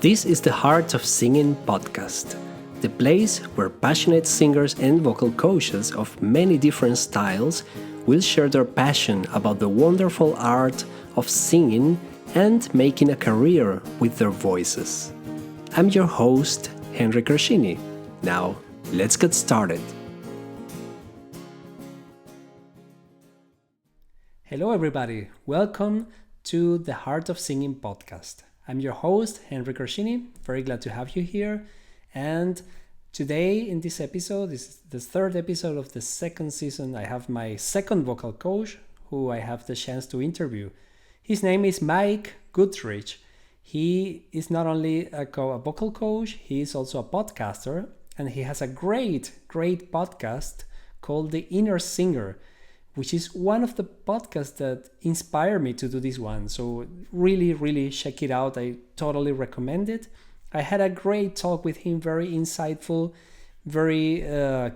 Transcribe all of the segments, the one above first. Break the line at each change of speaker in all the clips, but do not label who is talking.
This is the Heart of Singing podcast, the place where passionate singers and vocal coaches of many different styles will share their passion about the wonderful art of singing and making a career with their voices. I'm your host, Henry Kershini. Now, let's get started. Hello, everybody. Welcome to the Heart of Singing podcast. I'm your host, Henry Kershini. Very glad to have you here. And today in this episode, this is the third episode of the second season, I have my second vocal coach who I have the chance to interview. His name is Mike Goodrich. He is not only a vocal coach, he is also a podcaster, and he has a great podcast called The Inner Singer, which is one of the podcasts that inspired me to do this one. So really check it out. I totally recommend it. I had a great talk with him, very insightful, very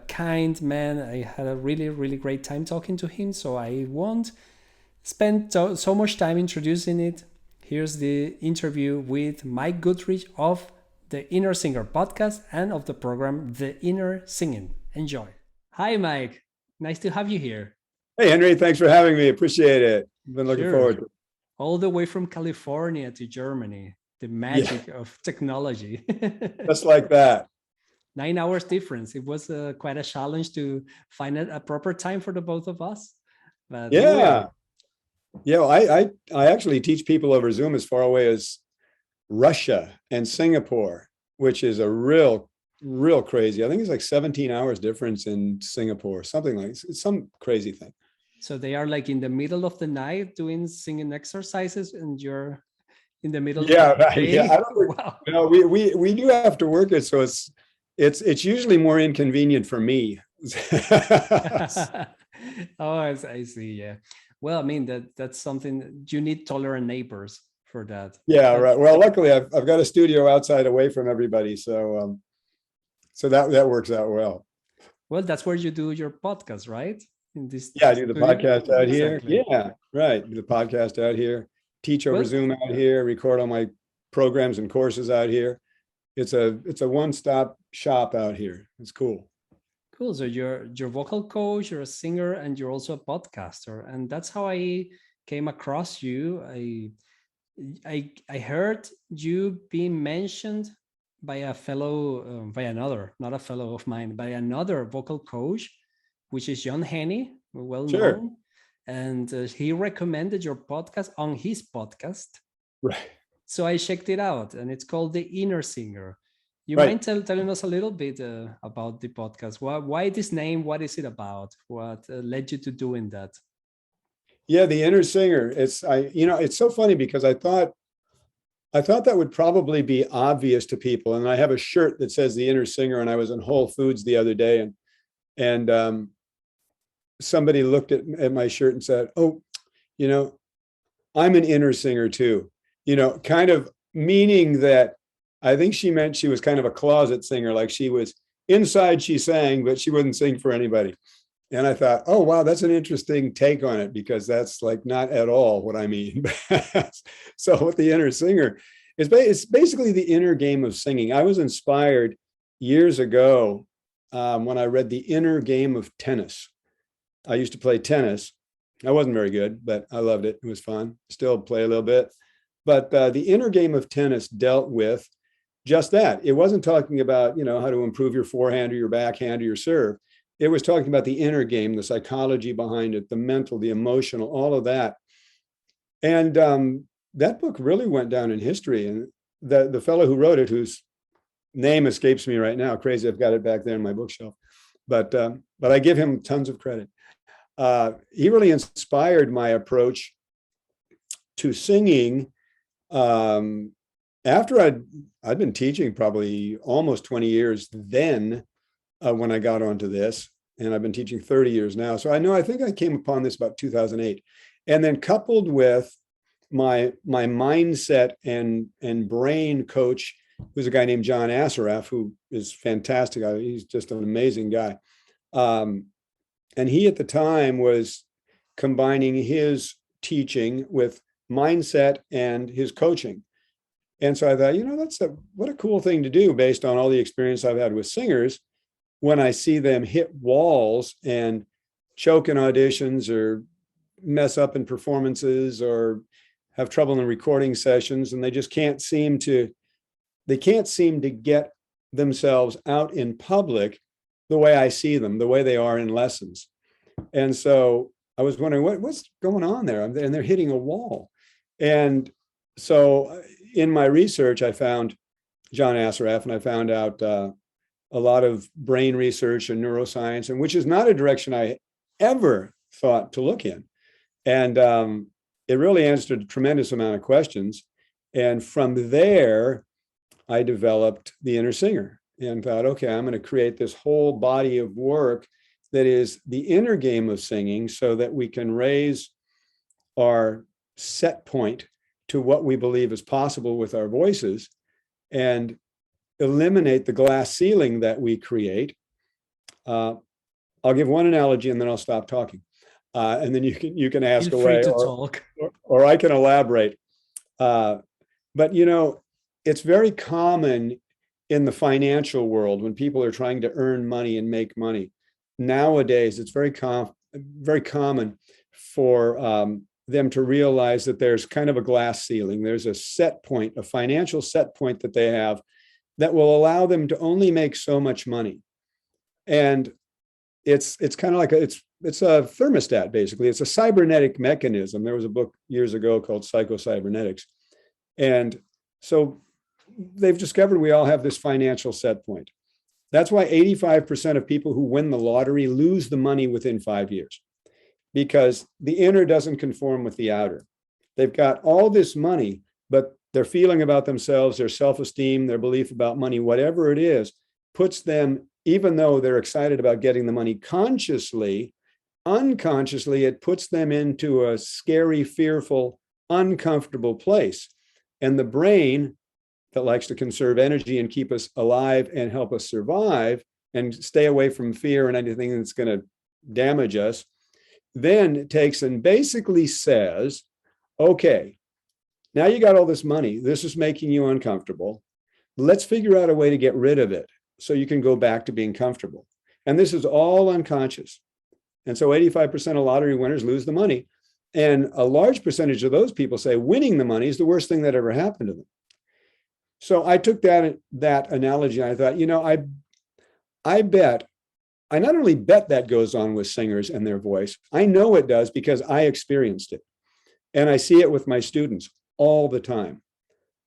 kind man. I had a really great time talking to him, so I won't spend so much time introducing it. Here's the interview with Mike Goodrich of the Inner Singer podcast and of the program The Inner Singing. Enjoy. Hi, Mike. Nice to have you here.
Hey, Henry, thanks for having me. Appreciate it. I've been looking forward to it.
All the way from California to Germany, the magic of technology.
Just like that.
9 hours difference. It was quite a challenge to find a proper time for the both of us. But
yeah. Well, I actually teach people over Zoom as far away as Russia and Singapore, which is a real crazy. I think it's like 17 hours difference in Singapore, something like it's some crazy thing.
So they are like in the middle of the night doing singing exercises, and you're in the middle.
Yeah,
of the
right.
day?
Yeah. Wow. You know, we do have to work it, so it's usually more inconvenient for me.
Oh, I see. Yeah. Well, I mean that's something you need tolerant neighbors for that.
Yeah, right. Well, luckily I've got a studio outside away from everybody, so that works out well.
Well, that's where you do your podcast, right? In this.
Yeah, I do the podcast out here.
Exactly.
Yeah, right. Do the podcast out here. Teach over Zoom out here. Record all my programs and courses out here. It's a one-stop shop out here. It's cool.
Cool. So you're vocal coach, you're a singer, and you're also a podcaster. And that's how I came across you. I heard you being mentioned by a fellow, by another, not a fellow of mine, by another vocal coach, which is John Henney, well known. And he recommended your podcast on his podcast.
Right.
So I checked it out, and it's called The Inner Singer. You mind telling us a little bit about the podcast? Why this name? What is it about? What led you to doing that?
Yeah, The Inner Singer. It's so funny because I thought that would probably be obvious to people. And I have a shirt that says The Inner Singer, and I was in Whole Foods the other day, and somebody looked at my shirt and said, "Oh, I'm an inner singer too." Kind of meaning that I think she meant she was kind of a closet singer, like she was inside, she sang, but she wouldn't sing for anybody. And I thought, oh, wow, that's an interesting take on it, because that's like not at all what I mean. So with the inner singer, it's basically the inner game of singing. I was inspired years ago when I read The Inner Game of Tennis. I used to play tennis. I wasn't very good, but I loved it. It was fun. Still play a little bit. But The Inner Game of Tennis dealt with just that. It wasn't talking about, how to improve your forehand or your backhand or your serve. It was talking about the inner game, the psychology behind it, the mental, the emotional, all of that. And that book really went down in history. And the fellow who wrote it, whose name escapes me right now, crazy, I've got it back there in my bookshelf, but I give him tons of credit. He really inspired my approach to singing. After I'd been teaching probably almost 20 years then when I got onto this, and I've been teaching 30 years now. So I think I came upon this about 2008. And then coupled with my mindset and brain coach, who's a guy named John Assaraf, who is fantastic. He's just an amazing guy. And he at the time was combining his teaching with mindset and his coaching. And so I thought, what a cool thing to do based on all the experience I've had with singers. When I see them hit walls and choke in auditions or mess up in performances or have trouble in recording sessions, and they just can't seem to get themselves out in public the way I see them, the way they are in lessons. And so I was wondering what's going on there, and they're hitting a wall. And so in my research, I found John Assaraf, and I found out a lot of brain research and neuroscience, and which is not a direction I ever thought to look in. And it really answered a tremendous amount of questions. And from there, I developed the Inner Singer and thought, okay, I'm going to create this whole body of work that is the inner game of singing so that we can raise our set point to what we believe is possible with our voices and eliminate the glass ceiling that we create. I'll give one analogy and then I'll stop talking. And then you can ask
Feel
away,
free to talk.
or I can elaborate. But it's very common in the financial world when people are trying to earn money and make money. Nowadays, it's very common for them to realize that there's kind of a glass ceiling. There's a set point, a financial set point that they have that will allow them to only make so much money. And it's kind of like it's a thermostat, basically. It's a cybernetic mechanism. There was a book years ago called Psycho-Cybernetics. And so they've discovered we all have this financial set point. That's why 85% of people who win the lottery lose the money within 5 years, because the inner doesn't conform with the outer. They've got all this money, but their feeling about themselves, their self-esteem, their belief about money, whatever it is, puts them, even though they're excited about getting the money consciously, unconsciously, it puts them into a scary, fearful, uncomfortable place. And the brain that likes to conserve energy and keep us alive and help us survive and stay away from fear and anything that's going to damage us, then takes and basically says, okay, now you got all this money. This is making you uncomfortable. Let's figure out a way to get rid of it so you can go back to being comfortable. And this is all unconscious. And so 85% of lottery winners lose the money. And a large percentage of those people say winning the money is the worst thing that ever happened to them. So I took that analogy and I thought, I not only bet that goes on with singers and their voice, I know it does because I experienced it. And I see it with my students all the time.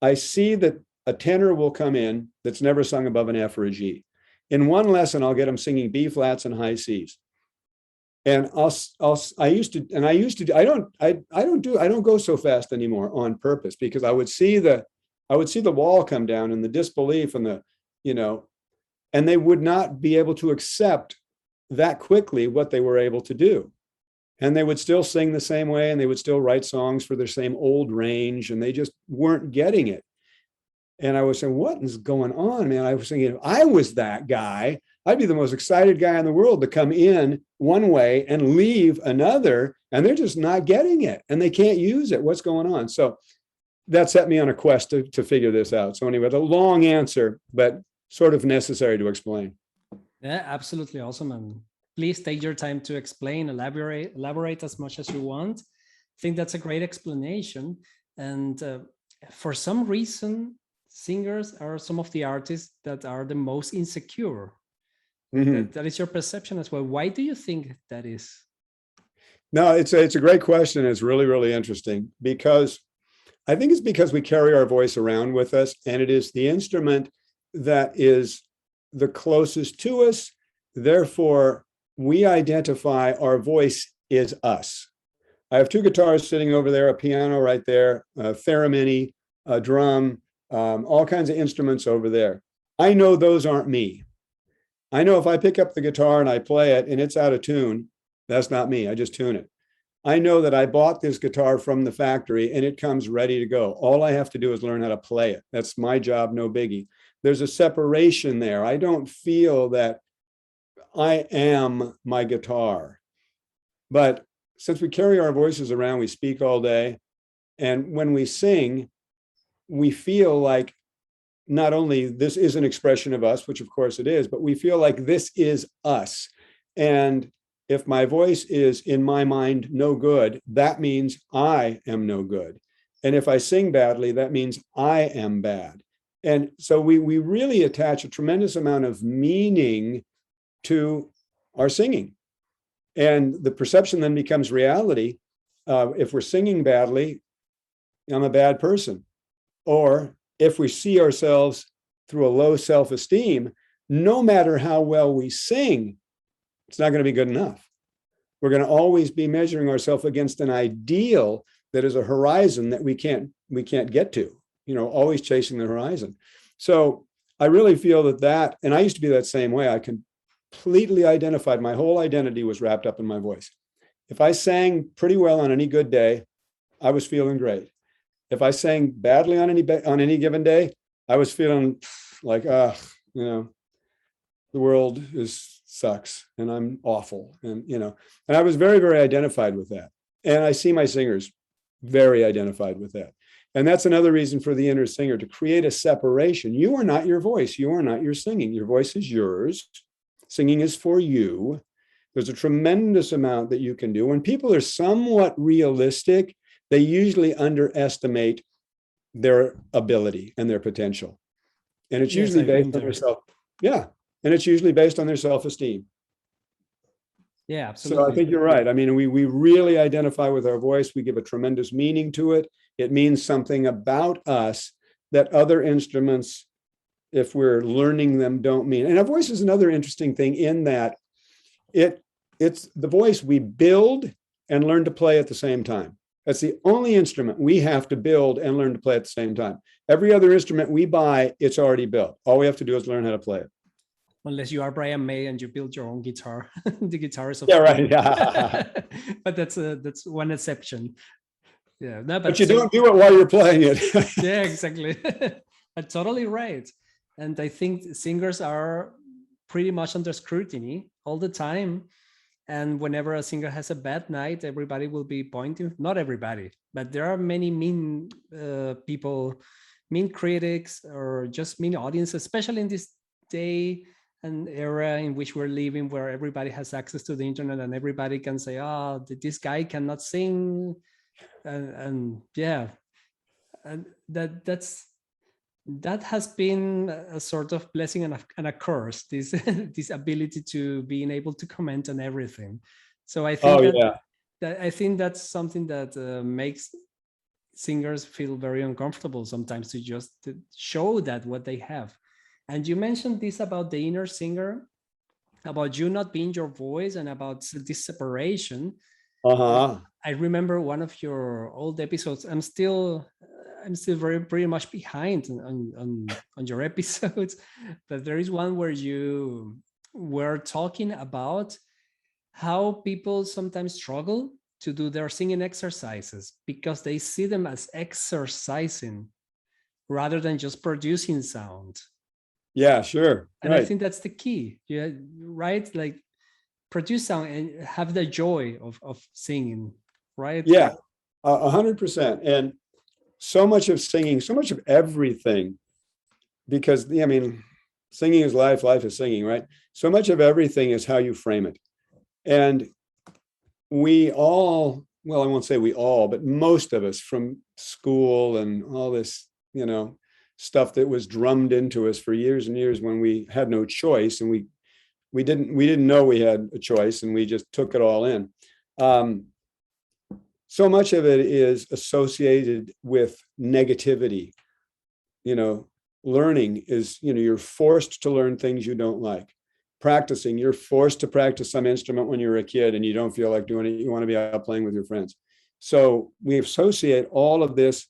I see that a tenor will come in that's never sung above an F or a G. In one lesson, I'll get them singing B flats and high Cs. And I don't go so fast anymore on purpose, because I would see the wall come down and the disbelief and and they would not be able to accept that quickly what they were able to do. And they would still sing the same way, and they would still write songs for their same old range, and they just weren't getting it. And I was saying, what is going on, man? I was thinking, if I was that guy, I'd be the most excited guy in the world to come in one way and leave another, and they're just not getting it, and they can't use it. What's going on? So that set me on a quest to figure this out. So anyway, the long answer, but sort of necessary to explain.
Yeah, absolutely awesome. And please take your time to explain, elaborate as much as you want. I think that's a great explanation. And for some reason, singers are some of the artists that are the most insecure. Mm-hmm. That is your perception as well. Why do you think that is?
No, it's a great question. It's really, really interesting, because I think it's because we carry our voice around with us, and it is the instrument that is the closest to us. Therefore, we identify our voice is us. I have two guitars sitting over there, a piano right there, a theremin, a drum, all kinds of instruments over there. I know those aren't me. I know if I pick up the guitar and I play it and it's out of tune, that's not me. I just tune it. I know that I bought this guitar from the factory and it comes ready to go. All I have to do is learn how to play it. That's my job, no biggie. There's a separation there. I don't feel that I am my guitar. But since we carry our voices around, we speak all day. And when we sing, we feel like not only this is an expression of us, which of course it is, but we feel like this is us. And if my voice is, in my mind, no good, that means I am no good. And if I sing badly, that means I am bad. And so we really attach a tremendous amount of meaning to our singing. And the perception then becomes reality. If we're singing badly, I'm a bad person. Or if we see ourselves through a low self-esteem, no matter how well we sing, it's not going to be good enough. We're going to always be measuring ourselves against an ideal that is a horizon that we can't get to, always chasing the horizon. So I really feel that, and I used to be that same way. I completely identified, my whole identity was wrapped up in my voice. If I sang pretty well on any good day, I was feeling great. If I sang badly on any given day, I was feeling like, the world sucks and I'm awful. And I was very, very identified with that. And I see my singers very identified with that. And that's another reason for the inner singer to create a separation. You are not your voice. You are not your singing. Your voice is yours. Singing is for you. There's a tremendous amount that you can do. When people are somewhat realistic, they usually underestimate their ability and their potential. And it's usually based on their and it's usually based on their self-esteem.
Yeah, absolutely.
So I think you're right. I mean, we really identify with our voice. We give a tremendous meaning to it. It means something about us that other instruments, if we're learning them, don't mean. And our voice is another interesting thing in that it's the voice we build and learn to play at the same time. That's the only instrument we have to build and learn to play at the same time. Every other instrument we buy, it's already built. All we have to do is learn how to play it.
Unless you are Brian May and you build your own guitar, the guitar is
right.
But that's one exception. Yeah, no,
but you don't do it while you're playing it.
Yeah, exactly. That's totally right. And I think singers are pretty much under scrutiny all the time. And whenever a singer has a bad night, everybody will be pointing, not everybody, but there are many mean people, mean critics, or just mean audiences, especially in this day and era in which we're living, where everybody has access to the internet and everybody can say, oh, this guy cannot sing. And yeah, and that has been a sort of blessing and a curse, this this ability to being able to comment on everything. So I think I think that's something that makes singers feel very uncomfortable sometimes to just show that what they have. And you mentioned this about the inner singer, about you not being your voice and about this separation. I remember one of your old episodes. I'm still very pretty much behind on your episodes, but there is one where you were talking about how people sometimes struggle to do their singing exercises because they see them as exercising rather than just producing sound.
Yeah, sure.
And I think that's the key. Yeah, right? Like produce sound and have the joy of singing, right?
Yeah, 100%. And so much of singing, so much of everything, because I mean, singing is life, life is singing, right? So much of everything is how you frame it. And we all, well, I won't say we all, but most of us from school and all this, stuff that was drummed into us for years and years when we had no choice, and we didn't know we had a choice, and we just took it all in. So much of it is associated with negativity. Learning is, you're forced to learn things you don't like. Practicing, you're forced to practice some instrument when you're a kid and you don't feel like doing it. You want to be out playing with your friends. So we associate all of this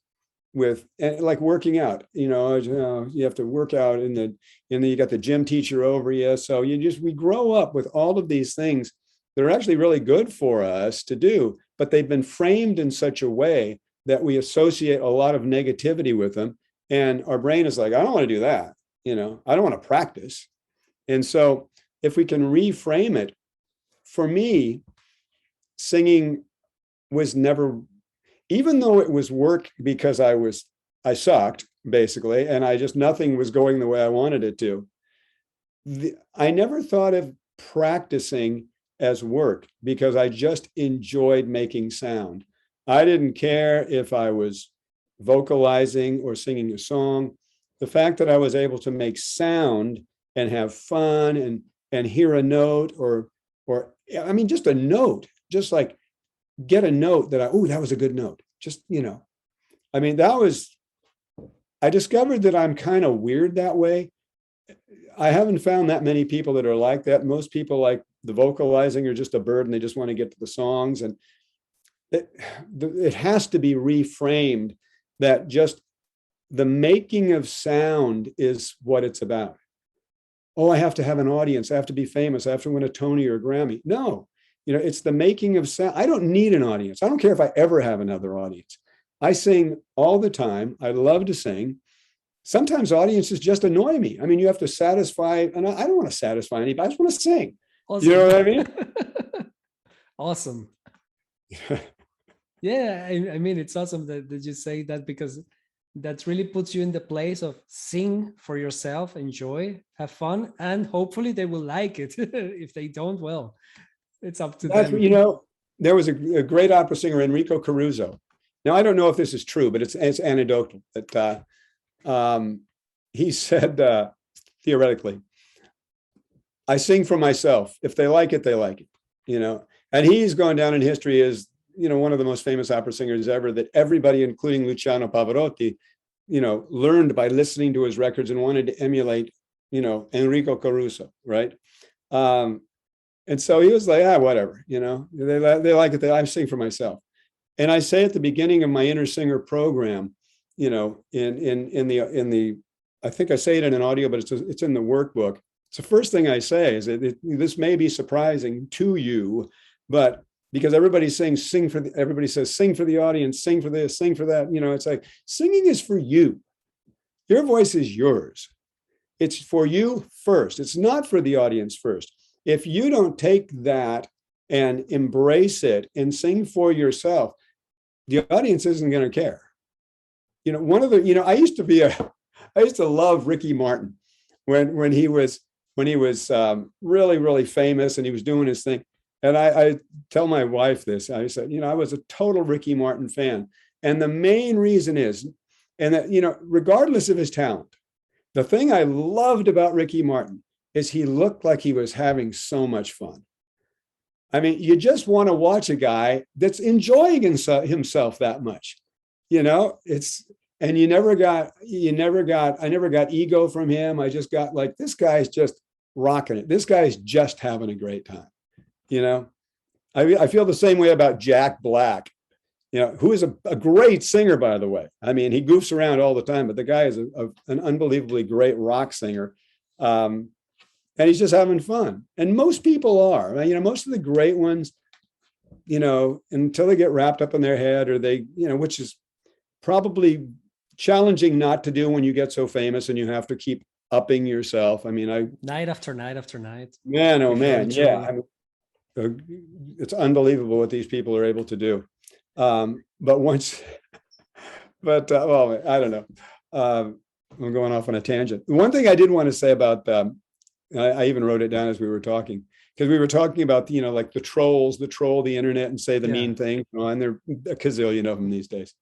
with, like working out. You have to work out you got the gym teacher over you. So we grow up with all of these things that are actually really good for us to do, but they've been framed in such a way that we associate a lot of negativity with them. And our brain is like, I don't want to do that. I don't want to practice. And so if we can reframe it, for me, singing was never, even though it was work because I was I sucked basically, and nothing was going the way I wanted it to. I never thought of practicing as work because I just enjoyed making sound. I didn't care if I was vocalizing or singing a song. The fact that I was able to make sound and have fun and hear a note or I mean just a note, just like get a note that that was a good note. Just, I mean, I discovered that I'm kind of weird that way. I haven't found that many people that are like that. Most people, like the vocalizing, are just a bird and they just want to get to the songs. And it has to be reframed that just the making of sound is what it's about. Oh, I have to have an audience. I have to be famous. I have to win a Tony or a Grammy. No, it's the making of sound. I don't need an audience. I don't care if I ever have another audience. I sing all the time. I love to sing. Sometimes audiences just annoy me. I mean, you have to satisfy, and I don't want to satisfy anybody. I just want to sing.
Awesome.
You know what I mean?
Awesome. Yeah, I mean, it's awesome that you say that, because that really puts you in the place of sing for yourself, enjoy, have fun, and hopefully they will like it. If they don't, well, it's up to them.
There was a great opera singer, Enrico Caruso. Now, I don't know if this is true, but it's anecdotal. That he said, theoretically, I sing for myself. If they like it, they like it. And he's gone down in history as one of the most famous opera singers ever, that everybody, including Luciano Pavarotti, learned by listening to his records and wanted to emulate, Enrico Caruso, right? And so he was like, whatever, they like it. I sing for myself. And I say at the beginning of my Inner Singer program, in the, I think I say it in an audio, but it's in the workbook. It's the first thing I say is that this may be surprising to you, but because everybody says sing for the audience, sing for this, sing for that. It's like singing is for you. Your voice is yours. It's for you first. It's not for the audience first. If you don't take that and embrace it and sing for yourself, the audience isn't going to care. I used to love Ricky Martin when he was really, really famous and he was doing his thing. And I tell my wife this. I said, I was a total Ricky Martin fan. And the main reason is, and that, regardless of his talent, the thing I loved about Ricky Martin is he looked like he was having so much fun. I mean, you just want to watch a guy that's enjoying himself that much. I never got ego from him. I just got like, this guy's just rocking it. This guy's just having a great time. I feel the same way about Jack Black, who is a great singer, by the way. I mean, he goofs around all the time, but the guy is an unbelievably great rock singer. And he's just having fun. And most people are, most of the great ones, until they get wrapped up in their head, or they, which is probably challenging not to do when you get so famous and you have to keep upping yourself. I mean, night
after night after night.
Man, oh man. Yeah. It's unbelievable what these people are able to do. Well, I don't know. I'm going off on a tangent. One thing I did want to say about, I even wrote it down as we were talking, because we were talking about, like the trolls, that troll the internet and say the mean thing, and there are a gazillion of them these days.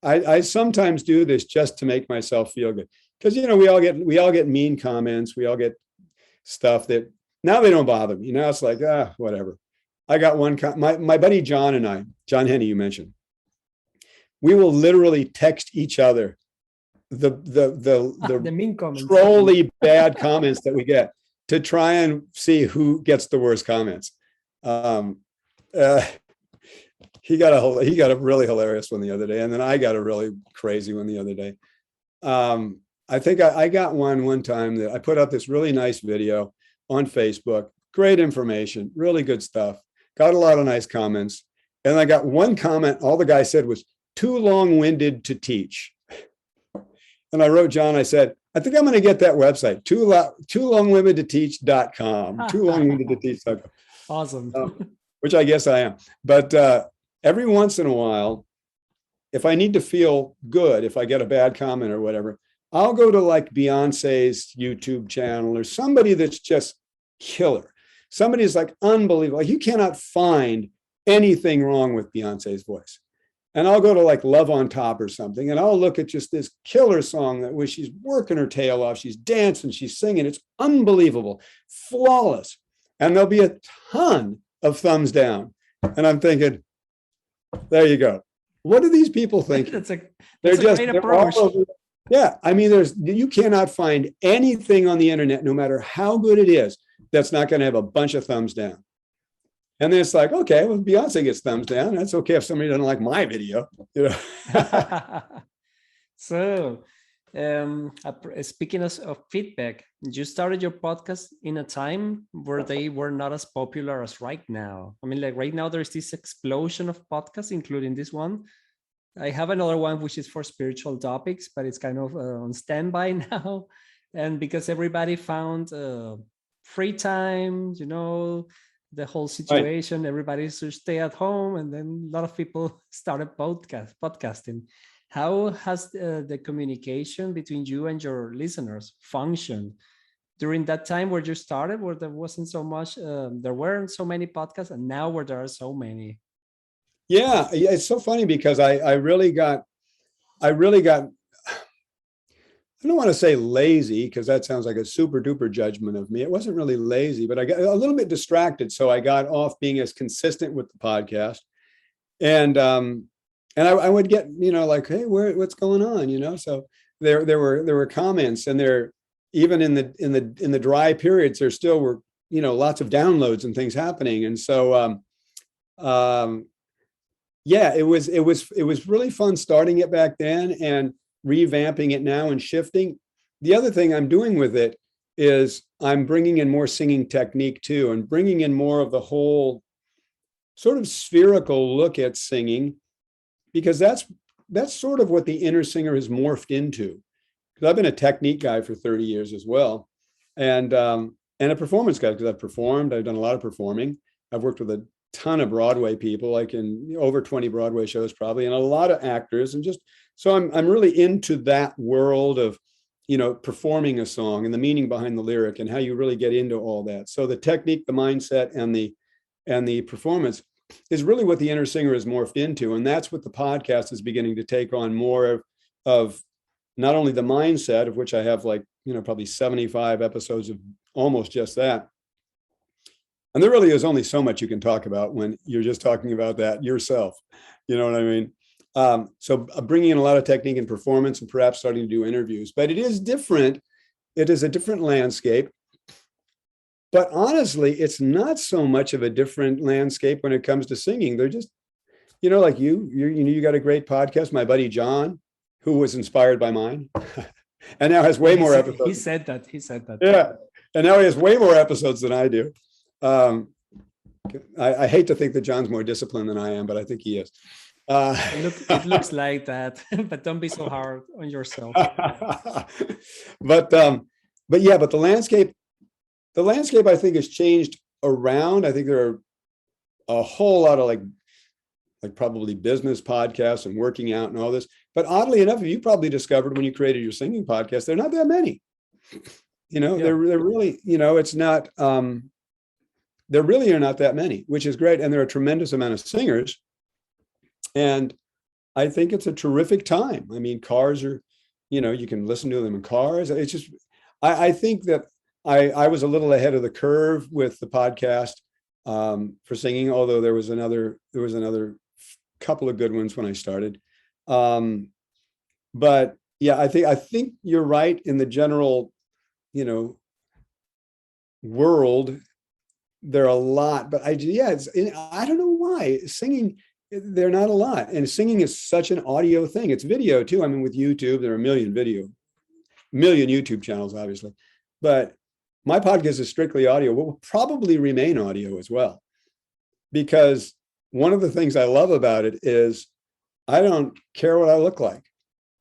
I sometimes do this just to make myself feel good, because we all get mean comments, we all get stuff that now they don't bother me. Now it's like whatever. I got one. My buddy John and I, John Henney, you mentioned, we will literally text each other the
mean comments,
trolly bad comments that we get, to try and see who gets the worst comments. He got a really hilarious one the other day, and then I got a really crazy one the other day. I think I got one time that I put out this really nice video on Facebook, great information, really good stuff, got a lot of nice comments, and I got one comment, all the guy said was, too long-winded to teach. And I wrote John, I said, I think I'm going to get that website, too longwindedtoteach.com, toolongwindedtoteach.com.
Awesome.
Which I guess I am. But every once in a while, if I need to feel good, if I get a bad comment or whatever, I'll go to like Beyonce's YouTube channel or somebody that's just killer. Somebody is like unbelievable. Like you cannot find anything wrong with Beyonce's voice. And I'll go to like Love on Top or something, and I'll look at just this killer song that where she's working her tail off, she's dancing, she's singing. It's unbelievable, flawless. And there'll be a ton of thumbs down. And I'm thinking, there you go. What do these people think?
That's a great approach.
Yeah, I mean, you cannot find anything on the internet, no matter how good it is, that's not going to have a bunch of thumbs down. And then it's like, okay, well, Beyonce gets thumbs down. That's okay if somebody doesn't like my video, you know.
So, speaking of feedback, you started your podcast in a time where they were not as popular as right now. I mean, like right now, there's this explosion of podcasts, including this one. I have another one which is for spiritual topics, but it's kind of on standby now. And because everybody found free time, the whole situation, everybody should stay at home, and then a lot of people started podcasting. How has the communication between you and your listeners functioned during that time where you started, where there wasn't so much, there weren't so many podcasts, and now where there are so many?
Yeah, it's so funny because I really got, I don't want to say lazy because that sounds like a super duper judgment of me. It wasn't really lazy, but I got a little bit distracted. So I got off being as consistent with the podcast. And I would get, like, hey, what's going on? So there were comments, and there, even in the dry periods, there still were, lots of downloads and things happening. And so yeah, it was really fun starting it back then and revamping it now and shifting. The other thing I'm doing with it is I'm bringing in more singing technique too, and bringing in more of the whole sort of spherical look at singing, because that's sort of what the inner singer has morphed into. Because I've been a technique guy for 30 years as well, and a performance guy because I've performed. I've done a lot of performing. I've worked with a ton of Broadway people, like in over 20 Broadway shows probably, and a lot of actors, and just so I'm really into that world of performing a song and the meaning behind the lyric and how you really get into all that. So the technique, the mindset, and the performance is really what the inner singer is morphed into, and that's what the podcast is beginning to take on more of not only the mindset, of which I have like probably 75 episodes of almost just that. And there really is only so much you can talk about when you're just talking about that yourself. You know what I mean? So bringing in a lot of technique and performance, and perhaps starting to do interviews. But it is different. It is a different landscape. But honestly, it's not so much of a different landscape when it comes to singing. They're just, like you got a great podcast. My buddy John, who was inspired by mine, and now has way more episodes.
He said that.
Yeah, and now he has way more episodes than I do. I hate to think that John's more disciplined than I am, but I think he is.
It looks like that, but don't be so hard on yourself.
But the landscape I think has changed around. I think there are a whole lot of like probably business podcasts and working out and all this. But oddly enough, you probably discovered when you created your singing podcast, they're not that many. They're really, it's not. There really are not that many, which is great. And there are a tremendous amount of singers. And I think it's a terrific time. I mean, cars are, you can listen to them in cars. It's just, I think that I was a little ahead of the curve with the podcast for singing, although there was another couple of good ones when I started. But yeah, I think you're right in the general, world. There are a lot, but I don't know why singing, they're not a lot. And singing is such an audio thing. It's video too. I mean, with YouTube, there are a million YouTube channels, obviously, but my podcast is strictly audio. What will probably remain audio as well, because one of the things I love about it is I don't care what I look like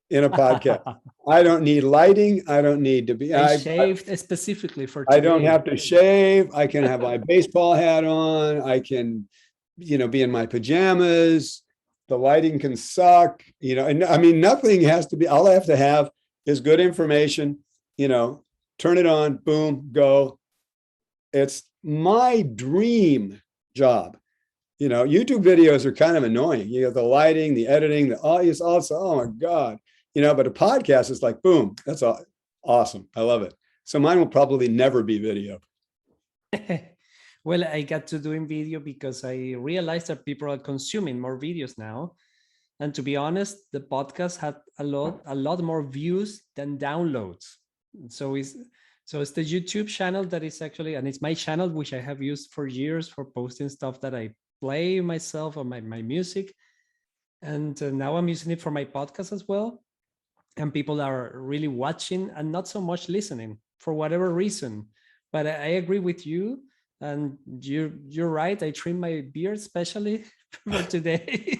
in a podcast. I don't need lighting. I don't need to be.
I shaved specifically for today.
I don't have to shave. I can have my baseball hat on. I can, be in my pajamas. the lighting can suck, and I mean, nothing has to be, all I have to have is good information, turn it on, boom, go. It's my dream job. YouTube videos are kind of annoying. You have the lighting, the editing, the audio, also, oh my God, but a podcast is like, boom, that's awesome. I love it. So mine will probably never be video.
Well, I got to doing video because I realized that people are consuming more videos now. And to be honest, the podcast had a lot more views than downloads. So it's the YouTube channel that is actually, and it's my channel, which I have used for years for posting stuff that I play myself or my music. And now I'm using it for my podcast as well. And people are really watching and not so much listening for whatever reason. But I agree with you. And you're right. I trim my beard especially for today.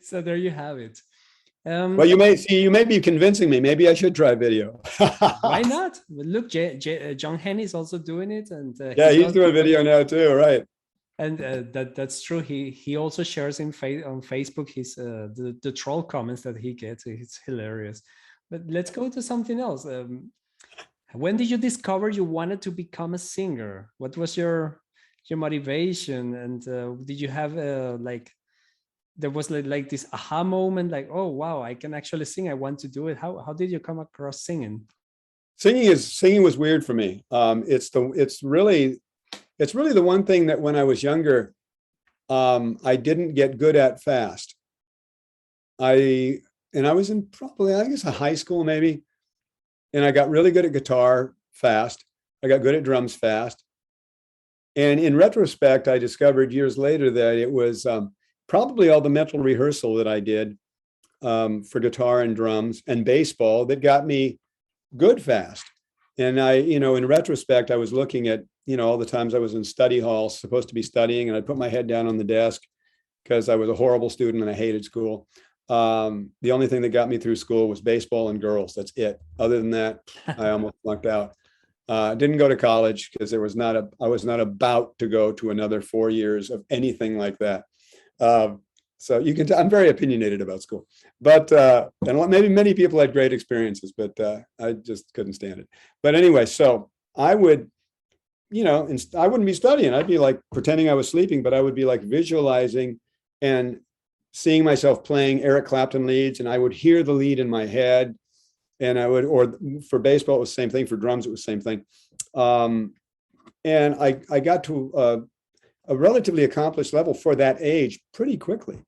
So there you have it.
Well, you may be convincing me. Maybe I should try video.
Why not? Look, John Henney is also doing it, and
yeah, he's doing video now too, right?
And that's true. He also shares on Facebook his the troll comments that he gets. It's hilarious. But let's go to something else. When did you discover you wanted to become a singer? What was your motivation? And did you have there was like this aha moment, like, oh wow, I can actually sing. I want to do it. How did you come across singing?
Singing was weird for me. It's really the one thing that when I was younger, I didn't get good at fast. I was in probably, I guess, a high school maybe. And I got really good at guitar fast. I got good at drums fast. And in retrospect, I discovered years later that it was probably all the mental rehearsal that I did for guitar and drums and baseball that got me good fast. And in retrospect, I was looking at, all the times I was in study hall, supposed to be studying, and I put my head down on the desk because I was a horrible student and I hated school. The only thing that got me through school was baseball and girls. That's it. Other than that, I almost flunked out. Didn't go to college because I was not about to go to another 4 years of anything like that. So you can, I'm very opinionated about school, but, and maybe many people had great experiences, but, I just couldn't stand it. But anyway, so I would, I wouldn't be studying. I'd be like pretending I was sleeping, but I would be like visualizing and seeing myself playing Eric Clapton leads, and I would hear the lead in my head, and or for baseball, it was the same thing. For drums, it was the same thing. And I got to a relatively accomplished level for that age pretty quickly.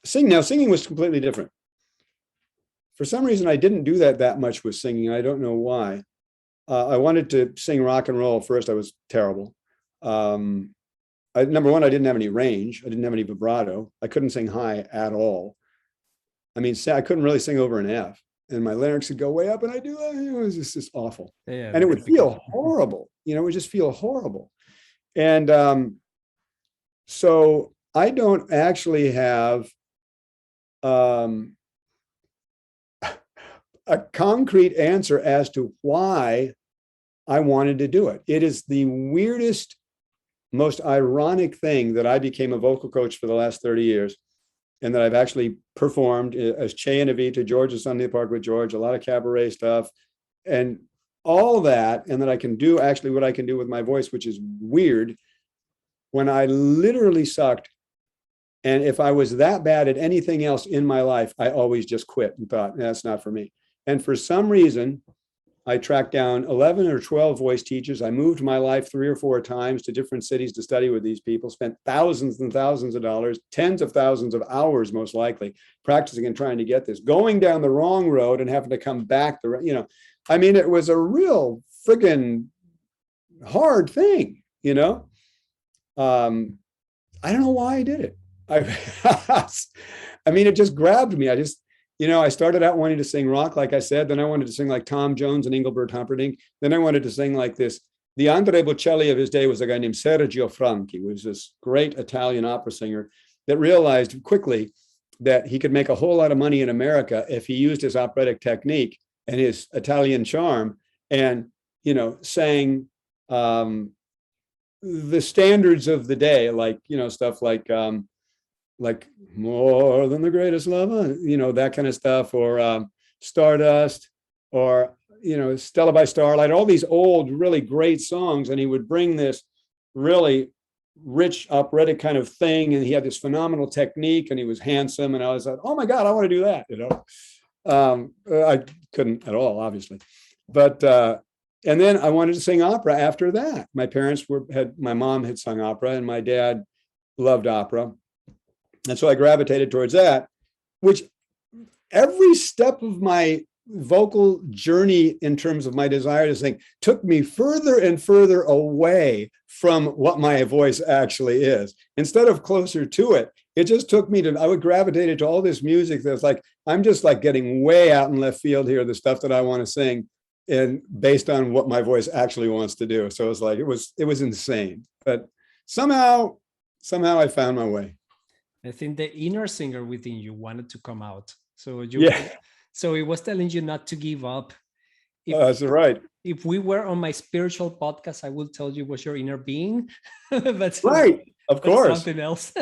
Singing was completely different. For some reason, I didn't do that much with singing. I don't know why. I wanted to sing rock and roll. First, I was terrible. Number one, I didn't have any range. I didn't have any vibrato. I couldn't sing high at all. I mean, I couldn't really sing over an F, and my larynx would go way up, and I do. It was just awful, yeah, and it would feel horrible. It would just feel horrible. And so I don't actually have a concrete answer as to why I wanted to do it. It is the weirdest, most ironic thing that I became a vocal coach for the last 30 years, and that I've actually performed as Che and Evita, Georgia Sunday Park with George, a lot of cabaret stuff, and all that, and that I can do actually what I can do with my voice, which is weird, when I literally sucked. And if I was that bad at anything else in my life, I always just quit and thought, that's not for me. And for some reason, I tracked down 11 or 12 voice teachers. I moved my life 3 or 4 times to different cities to study with these people, spent thousands and thousands of dollars, tens of thousands of hours, most likely, practicing and trying to get this, going down the wrong road and having to come back. I mean, it was a real friggin' hard thing, I don't know why I did it. I mean, it just grabbed me. I started out wanting to sing rock, like I said. Then I wanted to sing like Tom Jones and Engelbert Humperdinck. Then I wanted to sing like this. The Andre Bocelli of his day was a guy named Sergio Franchi, who was this great Italian opera singer that realized quickly that he could make a whole lot of money in America if he used his operatic technique and his Italian charm and, sang the standards of the day, like, stuff like More Than the Greatest Love, that kind of stuff, or Stardust, or, Stella by Starlight, all these old, really great songs. And he would bring this really rich operatic kind of thing. And he had this phenomenal technique, and he was handsome. And I was like, oh my God, I want to do that. I couldn't at all, obviously. But, and then I wanted to sing opera after that. My mom had sung opera, and my dad loved opera. And so I gravitated towards that, which every step of my vocal journey in terms of my desire to sing took me further and further away from what my voice actually is. Instead of closer to it, it just took me I would gravitate to all this music that's like, I'm just like getting way out in left field here, the stuff that I want to sing, and based on what my voice actually wants to do. So it's like, it was insane, but somehow I found my way.
I think the inner singer within you wanted to come out.
Yeah.
So it was telling you not to give up.
That's right.
If we were on my spiritual podcast, I will tell you was your inner being. But
right. Of course.
Something else.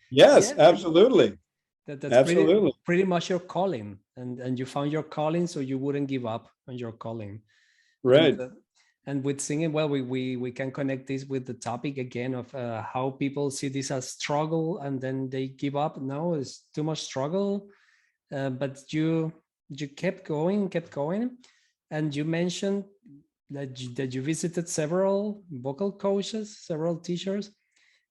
Yes, yeah. Absolutely.
That's
absolutely.
Pretty much your calling. And you found your calling, so you wouldn't give up on your calling.
Right.
And with singing, well, we can connect this with the topic again of how people see this as struggle and then they give up. No, it's too much struggle. But you kept going. And you mentioned that you visited several vocal coaches, several teachers.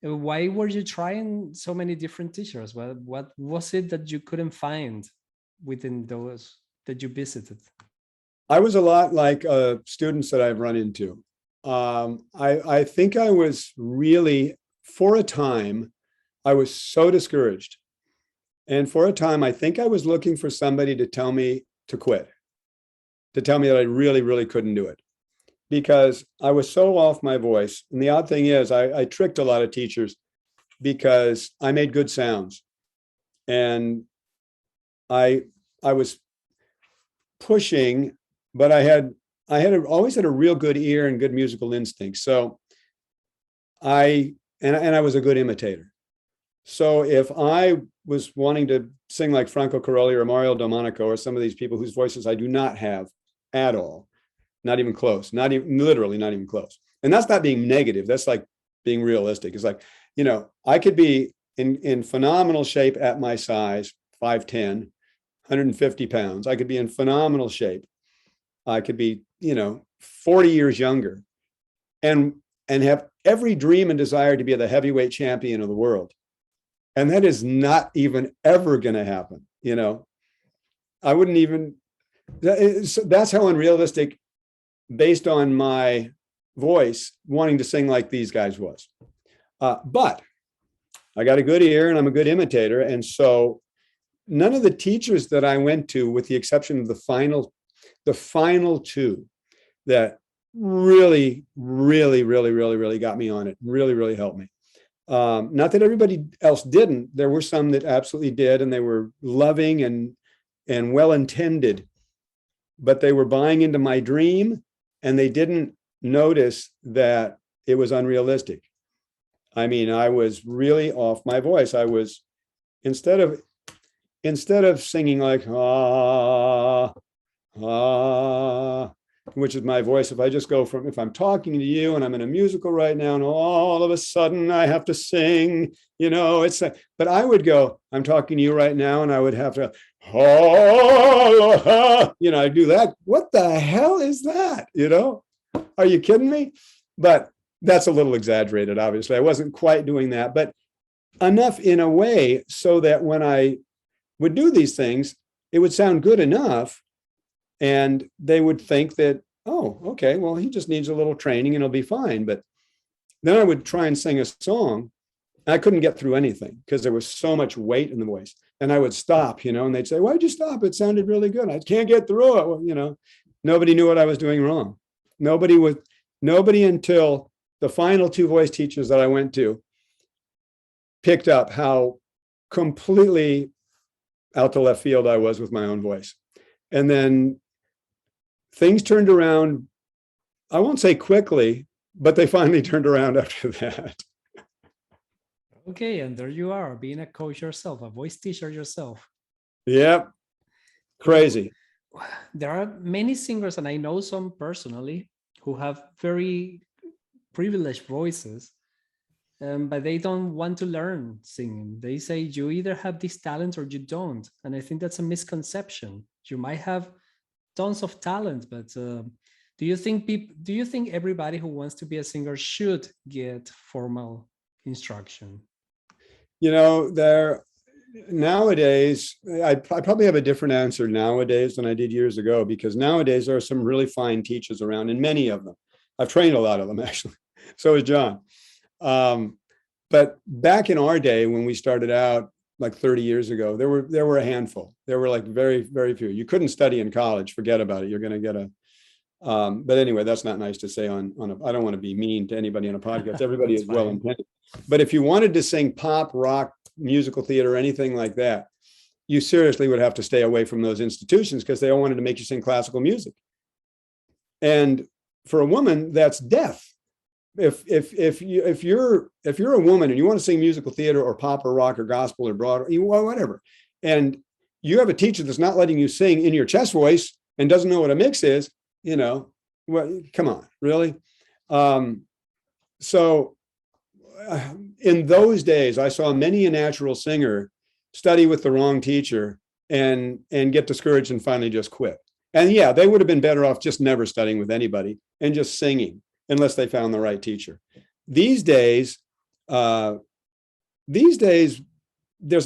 Why were you trying so many different teachers? What was it that you couldn't find within those that you visited?
I was a lot like students that I've run into. I think I was really, for a time, I was so discouraged. And for a time, I think I was looking for somebody to tell me to quit, to tell me that I really, really couldn't do it, because I was so off my voice. And the odd thing is, I tricked a lot of teachers because I made good sounds. And I was pushing, but I always had a real good ear and good musical instinct. So I was a good imitator. So if I was wanting to sing like Franco Caroli or Mario Domenico or some of these people whose voices I do not have at all, not even close, literally not even close. And that's not being negative. That's like being realistic. It's like, I could be in phenomenal shape at my size, 5'10", 150 pounds. I could be in phenomenal shape. I could be, 40 years younger and have every dream and desire to be the heavyweight champion of the world. And that is not even ever going to happen. I wouldn't even, that's how unrealistic, based on my voice, wanting to sing like these guys was. But I got a good ear and I'm a good imitator. And so none of the teachers that I went to, with the exception of the final two that really, really, really, really, really got me on it, really, really helped me. Not that everybody else didn't. There were some that absolutely did, and they were loving and well-intended, but they were buying into my dream, and they didn't notice that it was unrealistic. I mean, I was really off my voice. I was, instead of singing like, which is my voice, if I just go from, if I'm talking to you and I'm in a musical right now and all of a sudden I have to sing, but I would go, I'm talking to you right now and I would have to, I do that. What the hell is that? Are you kidding me? But that's a little exaggerated, obviously. I wasn't quite doing that, but enough in a way so that when I would do these things, it would sound good enough. And they would think that, oh, okay, well, he just needs a little training and he'll be fine. But then I would try and sing a song. I couldn't get through anything because there was so much weight in the voice. And I would stop, and they'd say, why'd you stop? It sounded really good. I can't get through it. Well, nobody knew what I was doing wrong. Nobody until the final two voice teachers that I went to picked up how completely out to left field I was with my own voice. And then things turned around, I won't say quickly, but they finally turned around after that.
Okay, and there you are, being a coach yourself, a voice teacher yourself.
Yep.
You know,
Crazy.
there are many singers, and I know some personally, who have very privileged voices, but they don't want to learn singing. They say you either have this talent or you don't, and I think that's a misconception. You might have tons of talent, but do you think everybody who wants to be a singer should get formal instruction?
There nowadays, I probably have a different answer nowadays than I did years ago, because nowadays there are some really fine teachers around, and many of them. I've trained a lot of them, actually. So is John. But back in our day, when we started out like 30 years ago, there were a handful. There were like very, very few. You couldn't study in college. Forget about it. You're going to get a. But anyway, that's not nice to say on a. I don't want to be mean to anybody on a podcast. Everybody is well intended. But if you wanted to sing pop, rock, musical theater, anything like that, you seriously would have to stay away from those institutions, because they all wanted to make you sing classical music. And for a woman, that's death. If you're a woman and you want to sing musical theater or pop or rock or gospel or Broadway, whatever, and you have a teacher that's not letting you sing in your chest voice and doesn't know what a mix is, well, come on, really? So in those days, I saw many a natural singer study with the wrong teacher and get discouraged and finally just quit. And yeah, they would have been better off just never studying with anybody and just singing, unless they found the right teacher. These days, there's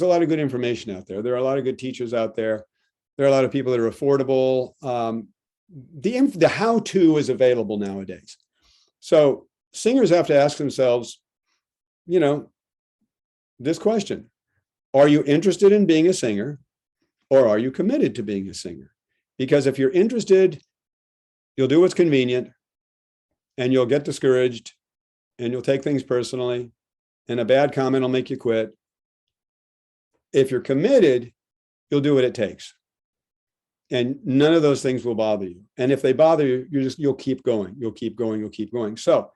a lot of good information out there. There are a lot of good teachers out there. There are a lot of people that are affordable. The how-to is available nowadays. So singers have to ask themselves, this question: are you interested in being a singer, or are you committed to being a singer? Because if you're interested, you'll do what's convenient, and you'll get discouraged, and you'll take things personally, and a bad comment will make you quit. If you're committed, you'll do what it takes. And none of those things will bother you. And if they bother you, you'll keep going. You'll keep going. You'll keep going. So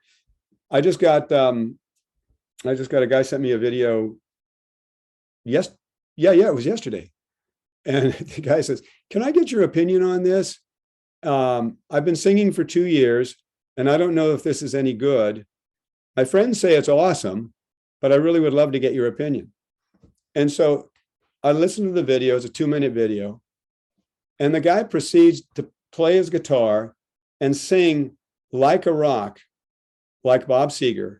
I just got a guy sent me a video. It was yesterday. And the guy says, "Can I get your opinion on this? I've been singing for 2 years, and I don't know if this is any good. My friends say it's awesome, but I really would love to get your opinion." And so I listened to the video. It's a 2-minute video. And the guy proceeds to play his guitar and sing like a rock, like Bob Seger.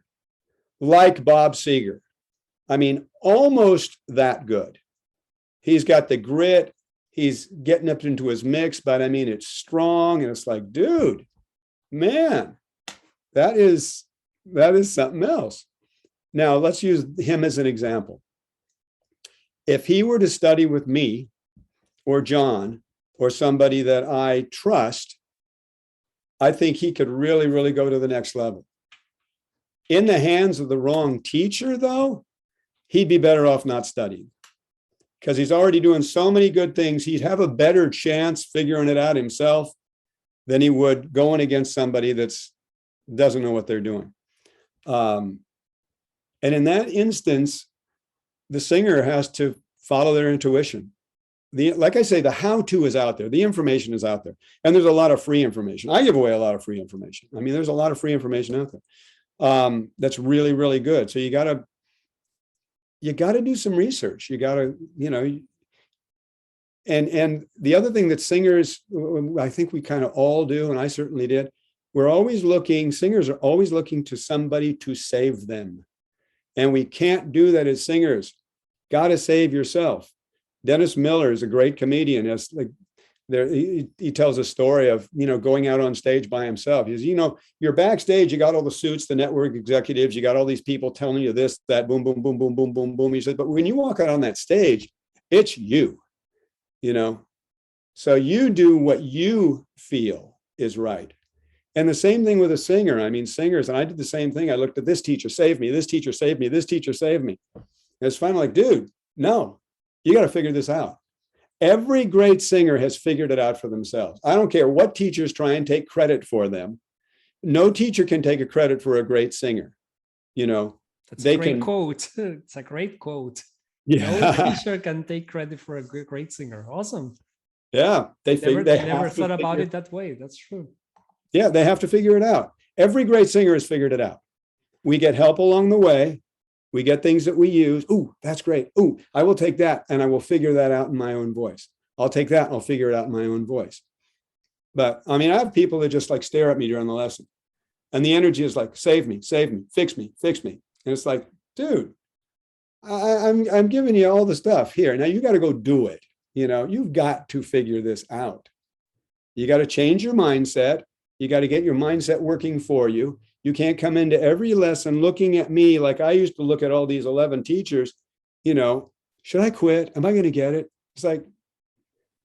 I mean, almost that good. He's got the grit. He's getting up into his mix, but I mean, it's strong. And it's like, dude, man, that is something else. Now, let's use him as an example. If he were to study with me or John or somebody that I trust, I think he could really, really go to the next level. In the hands of the wrong teacher, though, he'd be better off not studying, because he's already doing so many good things. He'd have a better chance figuring it out himself than he would going against somebody that's doesn't know what they're doing. And in that instance, the singer has to follow their intuition. Like I say, the how-to is out there. The information is out there. And there's a lot of free information. I give away a lot of free information. I mean, there's a lot of free information out there. That's really, really good. So you got to do some research. You got to, and the other thing that singers, I think we kind of all do, and I certainly did, singers are always looking to somebody to save them. And we can't do that as singers. Got to save yourself. Dennis Miller is a great comedian. He tells a story of, going out on stage by himself. He says, you're backstage, you got all the suits, the network executives, you got all these people telling you this, that, boom, boom, boom, boom, boom, boom, boom. He says, but when you walk out on that stage, it's you, so you do what you feel is right. And the same thing with a singer. I mean, singers, and I did the same thing. I looked at this teacher, saved me, this teacher saved me, this teacher saved me. And it's finally like, dude, no, you got to figure this out. Every great singer has figured it out for themselves. I don't care what teachers try and take credit for them. no teacher can take a credit for a great singer. You know,
That's a
they
great
can,
quote. It's a great quote. No
yeah,
teacher can take credit for a great singer. Awesome.
yeah, they
Never
have to
thought about
figure,
it that way. That's true.
yeah, they have to figure it out. Every great singer has figured it out. We get help along the way. We get things that we use. Ooh, that's great. Ooh, I will take that and I will figure that out in my own voice. I'll take that and I'll figure it out in my own voice. But I mean, I have people that just like stare at me during the lesson. And the energy is like, save me, fix me, fix me. And it's like, dude, I'm giving you all the stuff here. Now you got to go do it. You know, you've got to figure this out. You got to change your mindset. You got to get your mindset working for you. You can't come into every lesson looking at me like I used to look at all these 11 teachers. You know, should I quit? Am I going to get it? It's like,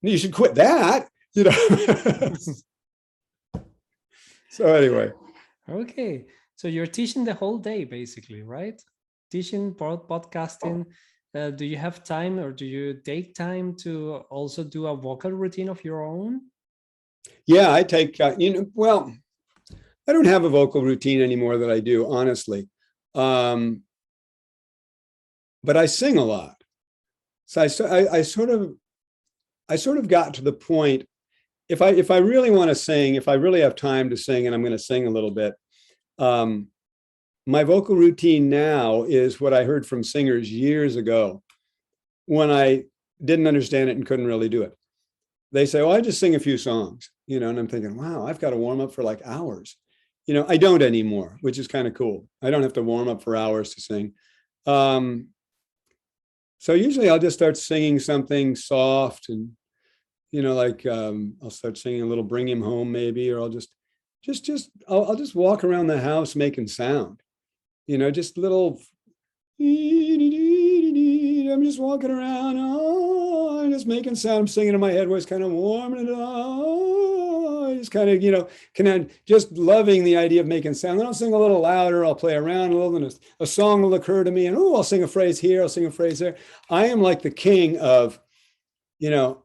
you should quit that, you know. So anyway.
Okay. So you're teaching the whole day, basically, right? Teaching, podcasting. Do you have time or do you take time to also do a vocal routine of your own?
Yeah, I take, well, I don't have a vocal routine anymore that I do, honestly. But I sing a lot. So I sort of got to the point, if I really want to sing, if I really have time to sing and I'm going to sing a little bit, my vocal routine now is what I heard from singers years ago when I didn't understand it and couldn't really do it. They say, oh, I just sing a few songs, you know, and I'm thinking, wow, I've got to warm up for like hours. You know, I don't anymore, which is kind of cool. I don't have to warm up for hours to sing. So usually I'll just start singing something soft and, you know, like I'll start singing a little Bring Him Home maybe, or I'll I'll just walk around the house making sound, you know, just little, I'm just walking around, oh, I'm just making sound. I'm singing in my head voice, kind of warming it up, just kind of, you know, just loving the idea of making sound. Then I'll sing a little louder, I'll play around a little, and a song will occur to me, and oh, I'll sing a phrase here, I'll sing a phrase there. I am like the king of, you know,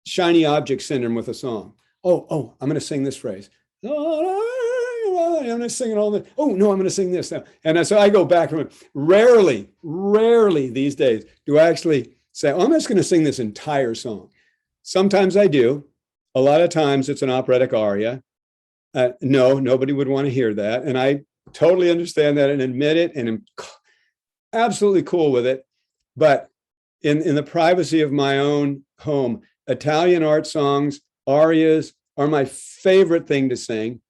shiny object syndrome with a song. Oh, I'm going to sing this phrase. I'm going to sing it all. Oh, no, I'm going to sing this now. And so I go back and rarely these days do I actually say, oh, I'm just going to sing this entire song. Sometimes I do. A lot of times it's an operatic aria. No, nobody would want to hear that. And I totally understand that and admit it and am absolutely cool with it. But in the privacy of my own home, Italian art songs, arias are my favorite thing to sing.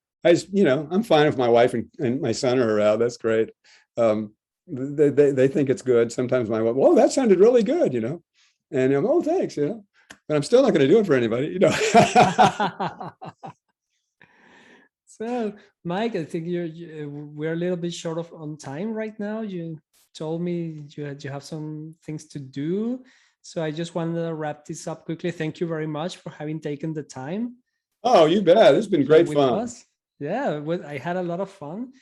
You know, I'm fine if my wife and my son are around. That's great. They think it's good. Sometimes my wife, well, that sounded really good, you know, and I'm, oh, thanks, you know, but I'm still not going to do it for anybody, you know.
So, Mike, I think we're a little bit short of on time right now. You told me you have some things to do. So I just wanted to wrap this up quickly. Thank you very much for having taken the time.
Oh, you bet. It's been great
with
fun.
us. Yeah, I had a lot of fun.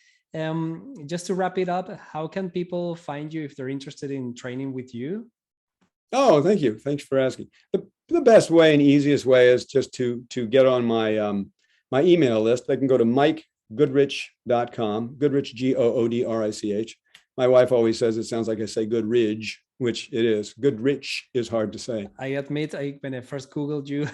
Just to wrap it up, how can people find you if they're interested in training with you?
Oh, thank you. Thanks for asking. The best way and easiest way is just to get on my my email list. They can go to mikegoodrich.com, Goodrich, Goodrich. My wife always says it sounds like I say Goodridge, which it is. Goodrich is hard to say.
I admit, when I first Googled you,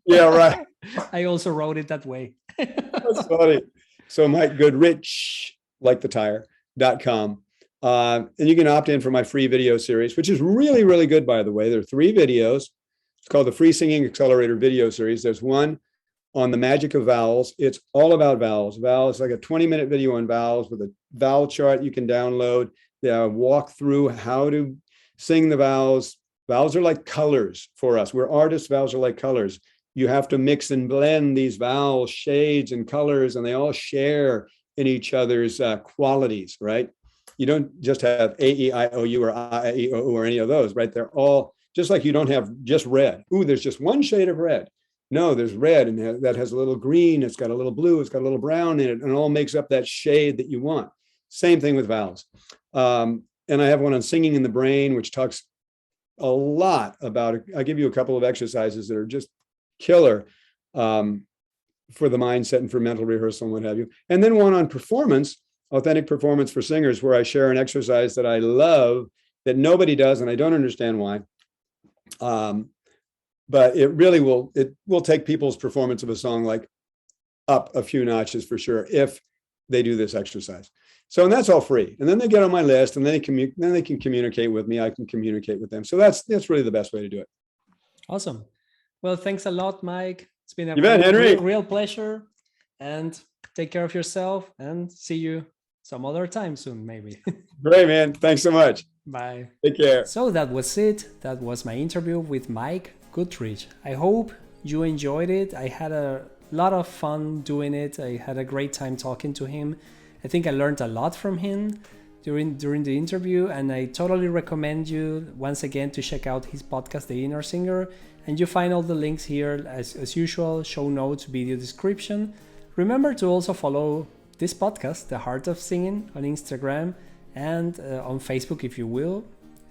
yeah, right.
I also wrote it that way.
That's funny. So Mike Goodrich, like the tire.com. And you can opt in for my free video series, which is really, really good, by the way. There are 3 videos. It's called the Free Singing Accelerator video series. There's one on the magic of vowels. It's all about vowels. Vowels, like a 20-minute video on vowels with a vowel chart you can download. Walk through how to sing the vowels. Vowels are like colors for us. We're artists. Vowels are like colors. You have to mix and blend these vowel shades and colors, and they all share in each other's qualities, right? You don't just have A, E, I, O, U, or I, E, O, U, or any of those, right? They're all, just like you don't have just red. Ooh, there's just one shade of red. No, there's red, and that has a little green, it's got a little blue, it's got a little brown in it, and it all makes up that shade that you want. Same thing with vowels. And I have one on singing in the brain, which talks a lot about it. I'll give you a couple of exercises that are just killer for the mindset and for mental rehearsal and what have you. And then one on performance, authentic performance for singers, where I share an exercise that I love that nobody does, and I don't understand why. But it will take people's performance of a song like up a few notches for sure if they do this exercise. So, and that's all free. And then they get on my list, and then they can communicate with me. I can communicate with them. So that's really the best way to do it.
Awesome. Well, thanks a lot, Mike. It's been a
You bet, Henry.
real pleasure. And take care of yourself, and see you some other time soon, maybe.
Great, man. Thanks so much.
Bye.
Take care.
So that was it. That was my interview with Mike Goodrich. I hope you enjoyed it. I had a lot of fun doing it. I had a great time talking to him. I think I learned a lot from him during the interview, and I totally recommend you once again to check out his podcast, The Inner Singer. And you find all the links here as usual, show notes, video description. Remember to also follow this podcast, The Heart of Singing, on Instagram and on Facebook if you will.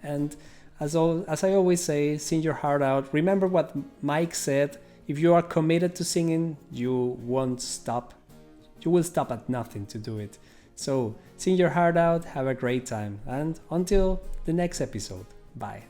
And as I always say, sing your heart out. Remember what Mike said: if you are committed to singing, you won't stop. You will stop at nothing to do it. So sing your heart out, have a great time, and until the next episode, bye.